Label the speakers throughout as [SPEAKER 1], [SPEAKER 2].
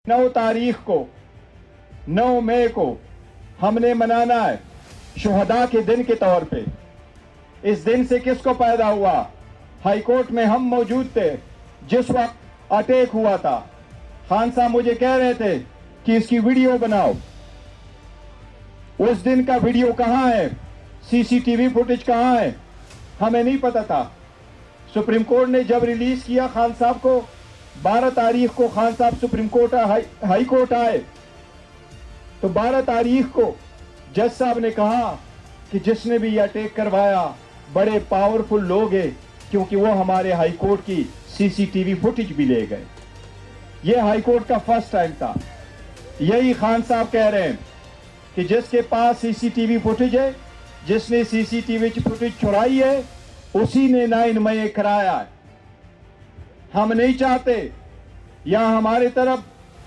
[SPEAKER 1] 9 तारीख को 9 मई को हमने मनाना है शुहदा के दिन के तौर पे। इस दिन से किसको पैदा हुआ? हाई कोर्ट में हम मौजूद थे जिस वक्त अटैक हुआ था। खान साहब मुझे कह रहे थे कि इसकी वीडियो बनाओ। उस दिन का वीडियो कहाँ है? सीसीटीवी फुटेज कहाँ है? हमें नहीं पता था। सुप्रीम कोर्ट ने जब रिलीज किया खान साहब को, 12 तारीख को खान साहब सुप्रीम कोर्ट हाई कोर्ट आए, तो 12 तारीख को जज साहब ने कहा कि जिसने भी ये अटैक करवाया बड़े पावरफुल लोग हैं, क्योंकि वो हमारे हाई कोर्ट की सीसीटीवी फुटेज भी ले गए। ये हाई कोर्ट का फर्स्ट टाइम था। यही खान साहब कह रहे हैं कि जिसके पास सीसीटीवी फुटेज है, जिसने सीसीटीवी फुटेज चुराई है, उसी ने 9 मई कराया है। हम नहीं चाहते यहां हमारे तरफ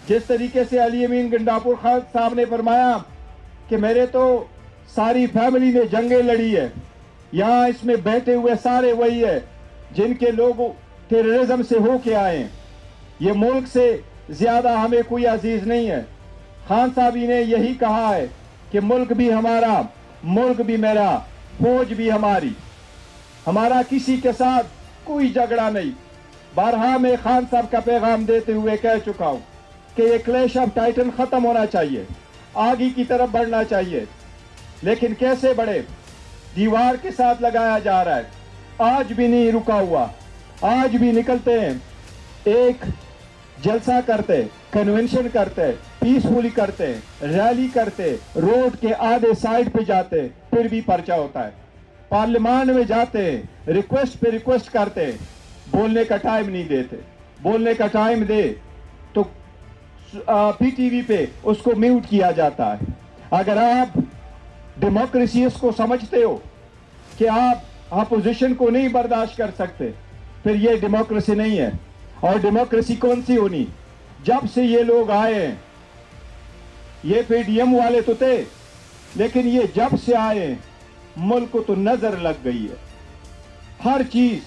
[SPEAKER 1] जिस तरीके से अली अमीन गंडापुर खान साहब ने फरमाया कि मेरे तो सारी फैमिली ने जंगें लड़ी है, यहां इसमें बैठे हुए सारे वही है जिनके लोग टेररिज्म से होके आए हैं। ये मुल्क से ज्यादा हमें कोई अजीज नहीं है। खान साहब ने यही कहा है कि मुल्क भी हमारा, मुल्क भी मेरा, फौज भी हमारी, हमारा किसी के साथ कोई झगड़ा नहीं। बारहा में खान साहब का पैगाम देते हुए कह चुका हूं कि ये क्लैश ऑफ टाइटन खत्म होना चाहिए, आगे की तरफ बढ़ना चाहिए। लेकिन कैसे बढ़े? दीवार के साथ लगाया जा रहा है। आज भी नहीं रुका हुआ, आज भी निकलते हैं, एक जलसा करते, कन्वेंशन करते, पीसफुली करते, रैली करते, रोड के आधे साइड पे जाते, फिर भी पर्चा होता है। पार्लियामान में जाते, रिक्वेस्ट पे रिक्वेस्ट करते, बोलने का टाइम नहीं देते। बोलने का टाइम दे तो पीटीवी पे उसको म्यूट किया जाता है। अगर आप डेमोक्रेसी को समझते हो कि आप अपोजिशन को नहीं बर्दाश्त कर सकते, फिर ये डेमोक्रेसी नहीं है। और डेमोक्रेसी कौन सी होनी? जब से ये लोग आए हैं, ये पीडीएम वाले तो थे, लेकिन ये जब से आए मुल्क को तो नजर लग गई है। हर चीज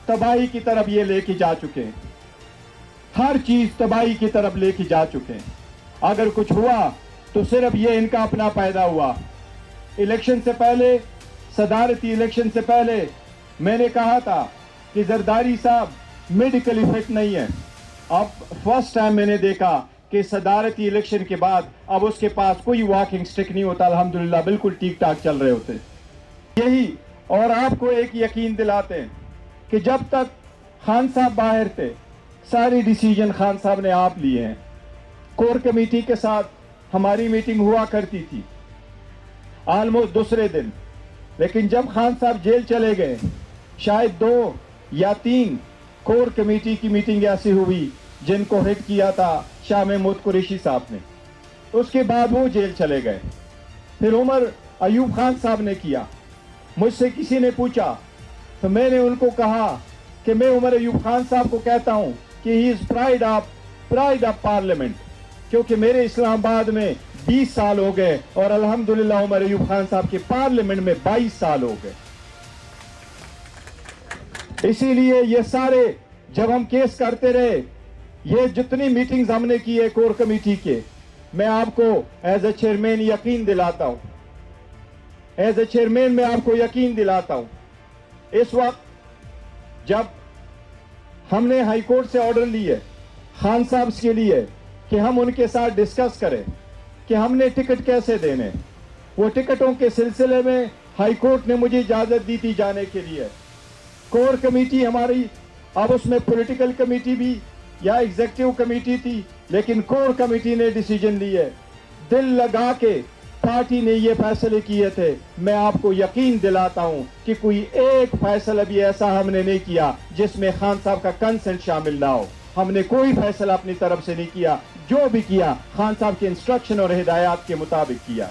[SPEAKER 1] तबाही की तरफ ये लेके जा चुके हैं, हर चीज तबाही की तरफ लेके जा चुके हैं। अगर कुछ हुआ तो सिर्फ ये इनका अपना पैदा हुआ। इलेक्शन से पहले, सदारती इलेक्शन से पहले मैंने कहा था कि जरदारी साहब मेडिकली फिट नहीं है। अब फर्स्ट टाइम मैंने देखा कि सदारती इलेक्शन के बाद अब उसके पास कोई वॉकिंग स्टिक नहीं होता। अल्हम्दुलिल्लाह बिल्कुल ठीक ठाक चल रहे होते। यही, और आपको एक यकीन दिलाते हैं कि जब तक खान साहब बाहर थे, सारी डिसीजन खान साहब ने आप लिए हैं। कोर कमेटी के साथ हमारी मीटिंग हुआ करती थी ऑलमोस्ट दूसरे दिन, लेकिन जब खान साहब जेल चले गए, शायद 2 या 3 कोर कमेटी की मीटिंग ऐसी हुई जिनको हिट किया था शाह महमूद कुरैशी साहब ने। उसके बाद वो जेल चले गए। फिर उमर अयूब खान साहब ने किया। मुझसे किसी ने पूछा तो मैंने उनको कहा कि मैं उमर अयूब खान साहब को कहता हूं कि he is pride of parliament, क्योंकि मेरे इस्लामाबाद में 20 साल हो गए और अल्हम्दुलिल्लाह उमर अयूब खान साहब के पार्लियामेंट में 22 साल हो गए। इसीलिए ये सारे जब हम केस करते रहे, ये जितनी मीटिंग्स हमने की है कोर कमेटी के, मैं आपको एज ए चेयरमैन यकीन दिलाता हूं, एज ए चेयरमैन मैं आपको यकीन दिलाता हूं। इस वक्त जब हमने हाई कोर्ट से ऑर्डर लिए खान साहब के लिए कि हम उनके साथ डिस्कस करें कि हमने टिकट कैसे देने, वो टिकटों के सिलसिले में हाई कोर्ट ने मुझे इजाजत दी थी जाने के लिए। कोर कमेटी हमारी, अब उसमें पॉलिटिकल कमेटी भी या एग्जीक्यूटिव कमेटी थी, लेकिन कोर कमेटी ने डिसीजन लिए, दिल लगा के पार्टी ने ये फैसले किए थे। मैं आपको यकीन दिलाता हूं कि कोई एक फैसला भी ऐसा हमने नहीं किया जिसमें खान साहब का कंसेंट शामिल ना हो। हमने कोई फैसला अपनी तरफ से नहीं किया, जो भी किया खान साहब के इंस्ट्रक्शन और हिदायत के मुताबिक किया।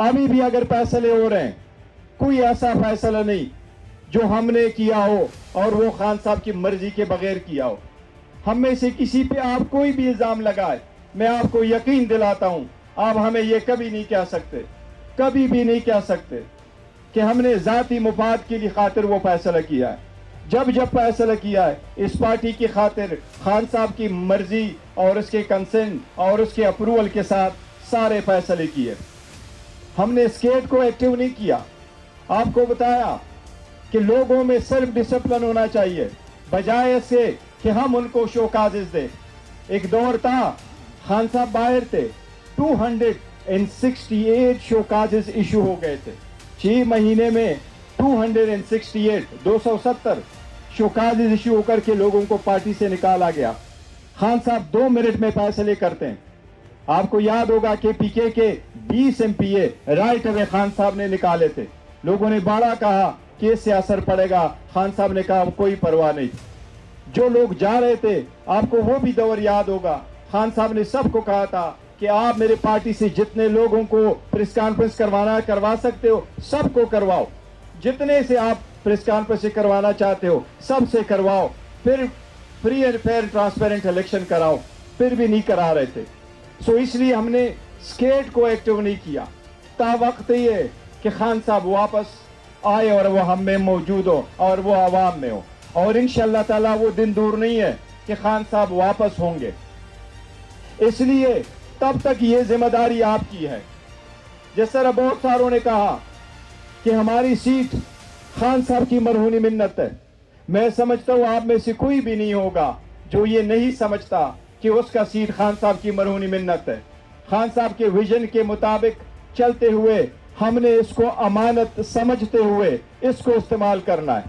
[SPEAKER 1] अभी भी अगर फैसले हो रहे हैं, कोई ऐसा फैसला नहीं जो हमने किया हो और वो खान साहब की मर्जी के बगैर किया हो। हम में से किसी पे आप कोई भी इल्जाम लगाए, मैं आपको यकीन दिलाता हूं आप हमें ये कभी नहीं कह सकते, कभी भी नहीं कह सकते कि हमने जाती मुफाद के लिए खातिर वो फैसला किया है। جب فیصلہ کیا ہے اس پارٹی کی خاطر خان صاحب کی مرضی اور اس کے کنسنٹ اور اس کے اپروول کے ساتھ سارے فیصلے کیے. ہم نے اسٹیٹ کو ایکٹیو نہیں کیا. آپ کو بتایا کہ لوگوں میں سیلف ڈسپلن ہونا چاہیے بجائے اس سے کہ ہم ان کو شوکازز دیں. ایک دور تھا خان صاحب باہر تھے, 268 شوکازز ایشو ہو گئے تھے 6 مہینے میں. 270 شوکازز ایشو ہو کر کے لوگوں کو پارٹی سے نکالا گیا. خان صاحب 2 منٹ میں فیصلے کرتے ہیں. آپ کو یاد ہوگا کہ پی کے 20 MPA رائٹ اوے خان صاحب نے نکالے تھے. لوگوں نے بڑا کہا کہ اس سے اثر پڑے گا. خان صاحب نے کہا کوئی پرواہ نہیں. جو لوگ جا رہے تھے آپ کو وہ بھی دور یاد ہوگا, خان صاحب نے سب کو کہا تھا کہ آپ میرے پارٹی سے جتنے لوگوں کو پریس کانفرنس کروا سکتے ہو سب کو کرواؤ. جتنے سے آپ پریس کانفرنس کروانا چاہتے ہو سب سے کرواؤ. پھر free and fair transparent election کراؤ. پھر بھی نہیں کرا رہے تھے. سو اس لیے ہم نے اسٹیٹ کو ایکٹیو نہیں کیا. تا وقت یہ کہ خان صاحب واپس آئے اور وہ ہم میں موجود ہو اور وہ عوام میں ہو. اور انشاءاللہ تعالیٰ وہ دن دور نہیں ہے کہ خان صاحب واپس ہوں گے. اس لیے تب تک یہ ذمہ داری آپ کی ہے. جس طرح بہت ساروں نے کہا کہ ہماری سیٹ خان صاحب کی مرہونی منت ہے. میں سمجھتا ہوں آپ میں سے کوئی بھی نہیں ہوگا جو یہ نہیں سمجھتا کہ اس کا سیٹ خان صاحب کی مرہونی منت ہے. خان صاحب کے ویژن کے مطابق چلتے ہوئے ہم نے اس کو امانت سمجھتے ہوئے اس کو استعمال کرنا ہے.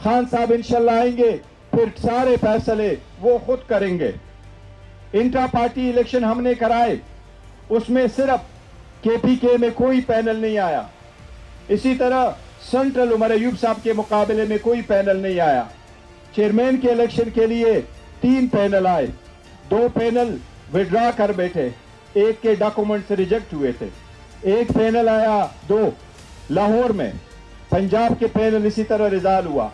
[SPEAKER 1] خان صاحب انشاءاللہ آئیں گے, پھر سارے فیصلے وہ خود کریں گے. انٹرا پارٹی الیکشن ہم نے کرائے, اس میں صرف کے میں کوئی پینل نہیں آیا. اسی طرح سینٹرل عمر ایوب صاحب کے مقابلے میں کوئی پینل نہیں آیا. چیئرمین کے الیکشن کے لیے 3 پینل آئے, 2 پینل وڈرا کر بیٹھے, ایک کے ڈاکومنٹس ریجیکٹ ہوئے تھے. ایک پینل آیا 2 لاہور میں, پنجاب کے پینل اسی طرح ریزال ہوا.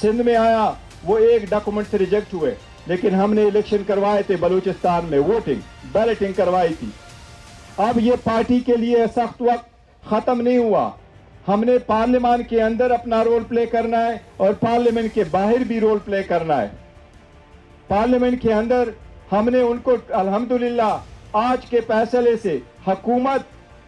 [SPEAKER 1] سندھ میں آیا وہ 1 ڈاکومنٹس ریجیکٹ ہوئے, لیکن ہم نے الیکشن کروائے تھے بلوچستان میں, بیلٹنگ کروائی تھی. اب یہ پارٹی کے لیے سخت وقت ختم نہیں ہوا. ہم نے پارلیمان کے اندر اپنا رول پلے کرنا ہے اور پارلیمنٹ کے باہر بھی رول پلے کرنا ہے. پارلیمنٹ کے اندر ہم نے ان کو الحمدللہ آج کے فیصلے سے حکومت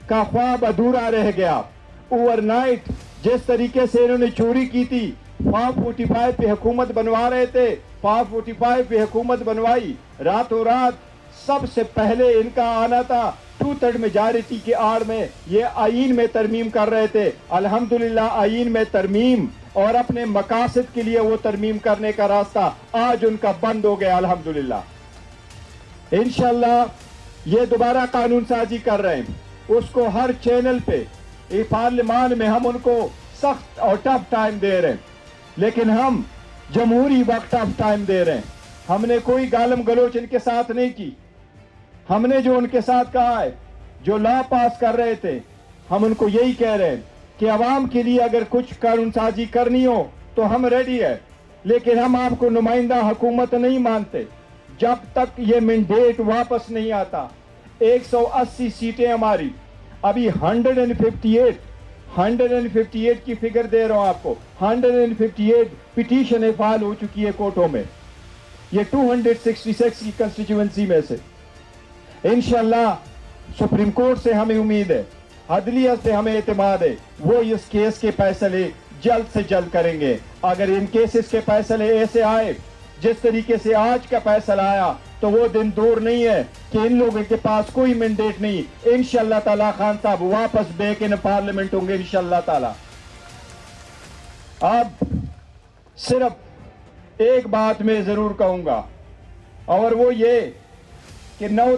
[SPEAKER 1] کا خواب ادھورا رہ گیا. اوور نائٹ جس طریقے سے انہوں نے چوری کی تھی, 545 پہ حکومت بنوا رہے تھے, 545 پہ حکومت بنوائی. راتوں رات سب سے پہلے ان کا آنا تھا 2/3 میجارٹی کے آڑ میں یہ آئین میں ترمیم کر رہے تھے. الحمدللہ آئین میں ترمیم اور اپنے مقاصد کے لیے وہ ترمیم کرنے کا راستہ آج ان کا بند ہو گیا. الحمدللہ انشاءاللہ یہ دوبارہ قانون سازی کر رہے ہیں. اس کو ہر چینل پہ پارلیمان میں ہم ان کو سخت اور ٹف ٹائم دے رہے ہیں, لیکن ہم جمہوری وقت ٹف ٹائم دے رہے ہیں. ہم نے کوئی گالم گلوچ ان کے ساتھ نہیں کی. ہم نے جو ان کے ساتھ کہا ہے, جو لا پاس کر رہے تھے, ہم ان کو یہی کہہ رہے ہیں کہ عوام کے لیے اگر کچھ قانون سازی کرنی ہو تو ہم ریڈی ہے, لیکن ہم آپ کو نمائندہ حکومت نہیں مانتے جب تک یہ مینڈیٹ واپس نہیں آتا. 180 سیٹیں ہماری, ابھی 158 کی فگر دے رہا ہوں آپ کو. 158 پٹیشنیں فائل ہو چکی ہے کورٹوں میں, یہ 266 کی کنسٹیچوئنسی میں سے. انشاءاللہ سپریم کورٹ سے ہمیں امید ہے, عدلیہ سے ہمیں اعتماد ہے, وہ اس کیس کے فیصلے جلد سے جلد کریں گے. اگر ان کیسز کے فیصلے ایسے آئے جس طریقے سے آج کا فیصلہ آیا تو وہ دن دور نہیں ہے کہ ان لوگوں کے پاس کوئی مینڈیٹ نہیں. انشاءاللہ تعالی خان صاحب واپس بیک ان پارلیمنٹ ہوں گے انشاءاللہ تعالی. اب صرف ایک بات میں ضرور کہوں گا, اور وہ یہ کہ 9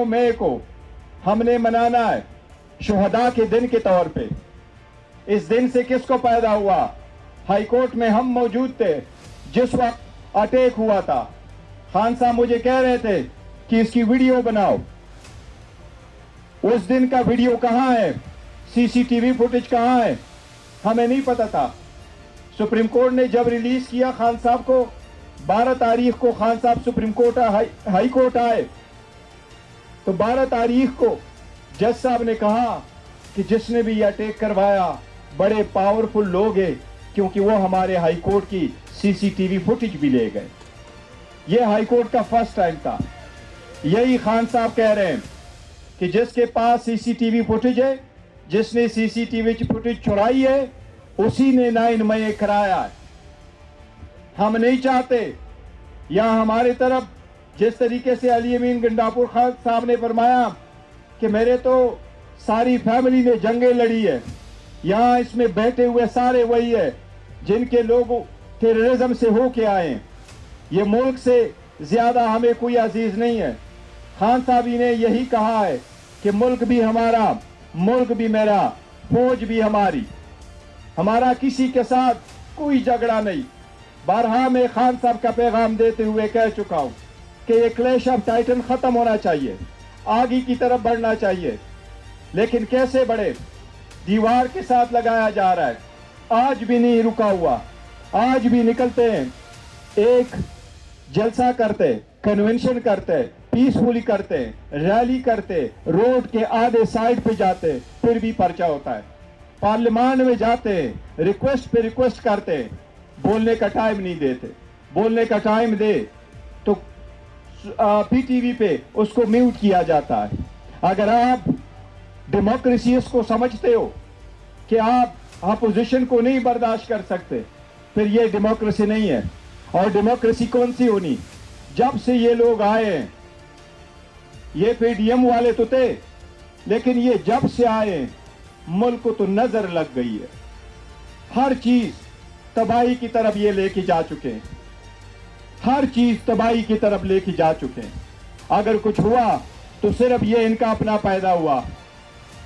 [SPEAKER 1] مئی کو ہم نے منانا ہے شہداء کے دن کے طور پہ. اس دن سے کس کو پیدا ہوا؟ ہائی کورٹ میں ہم موجود تھے جس وقت اٹیک ہوا تھا. خان صاحب مجھے کہہ رہے تھے کہ اس کی ویڈیو بناؤ. اس دن کا ویڈیو کہاں ہے؟ CCTV فوٹیج کہاں ہے؟ ہمیں نہیں پتا تھا. سپریم کورٹ نے جب ریلیز کیا خان صاحب کو, 12 تاریخ کو خان صاحب سپریم کورٹ ہائی کورٹ آئے, تو 12 تاریخ کو جج صاحب نے کہا کہ جس نے بھی یہ اٹیک کروایا بڑے پاورفل لوگ ہیں, क्योंकि वो हमारे हाई कोर्ट की सीसीटीवी फुटेज भी ले गए। ये हाई कोर्ट का फर्स्ट टाइम था। यही खान साहब कह रहे हैं कि जिसके पास सीसीटीवी फुटेज है, जिसने सीसीटीवी फुटेज चुराई है, उसी ने 9 मई कराया है। हम नहीं चाहते या हमारी तरफ जिस तरीके से अली अमीन गंडापुर खान साहब ने फरमाया कि मेरे तो सारी फैमिली ने जंगें लड़ी है, यहाँ इसमें बैठे हुए सारे वही है जिनके लोग टेररिज्म से होके आए हैं। ये मुल्क से ज्यादा हमें कोई अजीज नहीं है। खान साहब ने यही कहा है कि मुल्क भी हमारा, मुल्क भी मेरा, फौज भी हमारी, हमारा किसी के साथ कोई झगड़ा नहीं। बारहा में खान साहब का पैगाम देते हुए कह चुका हूं कि ये क्लैश ऑफ टाइटन खत्म होना चाहिए, आगे की तरफ बढ़ना चाहिए। लेकिन कैसे बढ़े? दीवार के साथ लगाया जा रहा है। आज भी नहीं रुका हुआ, आज भी निकलते हैं, एक जलसा करते, कन्वेंशन करते, पीसफुली करते, रैली करते, रोड के आधे साइड पे जाते, फिर भी पर्चा होता है। पार्लियामान में जाते, रिक्वेस्ट पे रिक्वेस्ट करते, बोलने का टाइम नहीं देते। बोलने का टाइम दे तो पीटीवी पे उसको म्यूट किया जाता है। अगर आप डेमोक्रेसी को समझते हो कि आप अपोजिशन को नहीं बर्दाश्त कर सकते, फिर ये डेमोक्रेसी नहीं है। और डेमोक्रेसी कौन सी होनी? जब से ये लोग आए हैं, ये पीडीएम वाले तो थे, लेकिन ये जब से आए मुल्क को तो नजर लग गई है। हर चीज तबाही की तरफ ये लेके जा चुके हैं, हर चीज तबाही की तरफ लेके जा चुके हैं। अगर कुछ हुआ तो सिर्फ ये इनका अपना पैदा हुआ।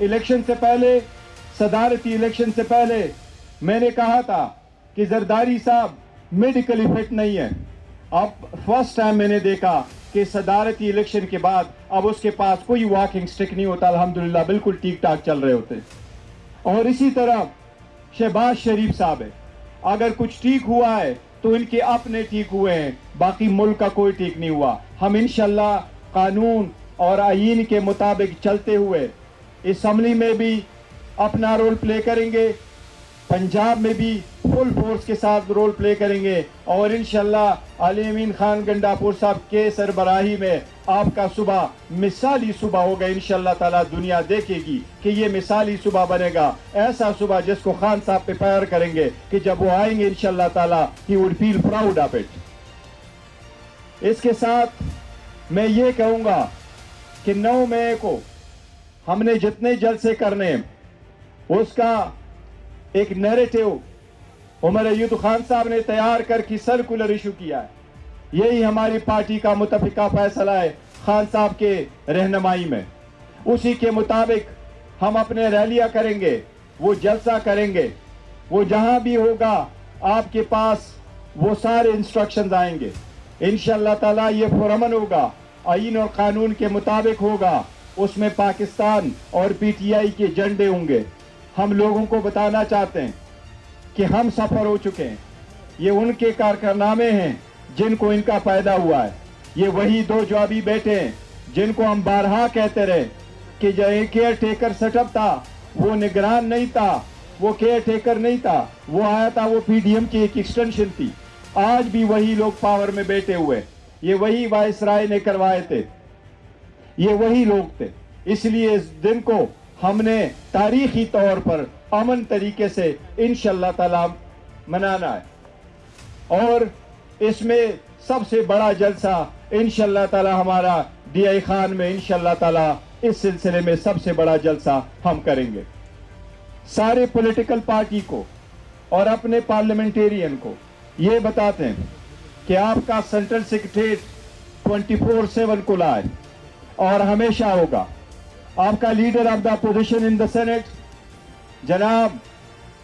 [SPEAKER 1] इलेक्शन से पहले, सदारती इलेक्शन से पहले मैंने कहा था कि जरदारी साहब मेडिकली फिट नहीं है। अब फर्स्ट टाइम मैंने देखा कि सदारती इलेक्शन के बाद अब उसके पास कोई वॉकिंग स्टिक नहीं होता। अल्हम्दुलिल्लाह बिल्कुल ठीक ठाक चल रहे होते। और इसी तरह शहबाज शरीफ साहब है, अगर कुछ ठीक हुआ है तो इनके अपने ठीक हुए हैं, बाकी मुल्क का कोई ठीक नहीं हुआ। हम इंशाल्लाह कानून और आईन के मुताबिक चलते हुए असम्बली में भी अपना रोल प्ले करेंगे, पंजाब में भी फुल फोर्स के साथ रोल प्ले करेंगे, और इंशाल्लाह अली अमीन खान गंडापुर साहब के सरबराही में आपका सुबह मिसाली सुबह होगा। इंशाल्लाह ताला दुनिया देखेगी कि ये मिसाली सुबह बनेगा, ऐसा सुबह जिसको खान साहब पे प्यार करेंगे कि जब वो आएंगे इंशाल्लाह ताला he would feel proud of it. इसके साथ मैं ये कहूंगा कि 9 मई को हमने जितने जलसे करने उसका एक नैरेटिव उमर अय्यूब खान साहब ने तैयार करके सर्कुलर इशू किया है। यही हमारी पार्टी का मुतफिका फैसला है खान साहब के रहनुमाई में। उसी के मुताबिक हम अपने रैलियां करेंगे, वो जलसा करेंगे, वो जहां भी होगा आपके पास वो सारे इंस्ट्रक्शंस आएंगे। इंशाअल्लाह ताला ये पुरअमन होगा, आईन और कानून के मुताबिक होगा। उसमें पाकिस्तान और पीटीआई के झंडे होंगे। हम लोगों को बताना चाहते हैं कि हम सफर हो चुके हैं। ये उनके कारनामे हैं जिनको इनका पैदा हुआ है। ये वही दो जो अभी बैठे हैं जिनको हम बारहा कहते रहे कि जो केयर टेकर सेटअप था वो निगरान नहीं था, वो केयर टेकर नहीं था, वो आया था, वो पीडीएम की एक एक्सटेंशन थी। आज भी वही लोग पावर में बैठे हुए, ये वही वायसराय ने करवाए थे, ये वही लोग थे। इसलिए इस दिन को हमने तारीखी तौर पर अमन तरीके से इंशाअल्लाह ताला मनाना है। और इसमें सबसे बड़ा जलसा इंशाअल्लाह ताला हमारा डीआई खान में इंशाअल्लाह ताला इस सिलसिले में सबसे बड़ा जलसा हम करेंगे। सारे पॉलिटिकल पार्टी को और अपने पार्लियामेंटेरियन को ये बताते हैं कि आपका सेंट्रल सेक्रेटरीट 24/7 खुला है और हमेशा होगा। आपका leader of the opposition in the senate जनाब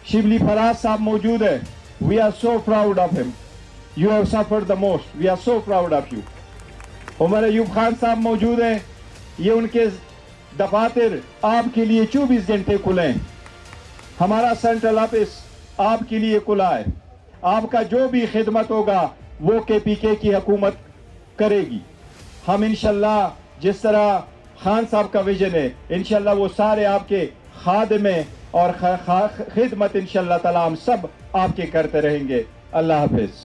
[SPEAKER 1] शिबली फराज साहब मौजूद है। We are so proud of him, you have suffered the most, we are so proud of you. Umar Ayub Khan साहब मौजूद हैं, ये उनके दफातर आपके लिए 24 घंटे खुले हैं। हमारा सेंट्रल ऑफिस आपके लिए खुला है। आपका जो भी खिदमत होगा वो केपीके की हुकूमत करेगी। हम इंशाल्लाह जिस तरह खान साहब का विजन है, इंशाल्लाह वो सारे आपके खादिम اور خدمت انشاءاللہ تعالی ہم سب آپ کی کرتے رہیں گے. اللہ حافظ.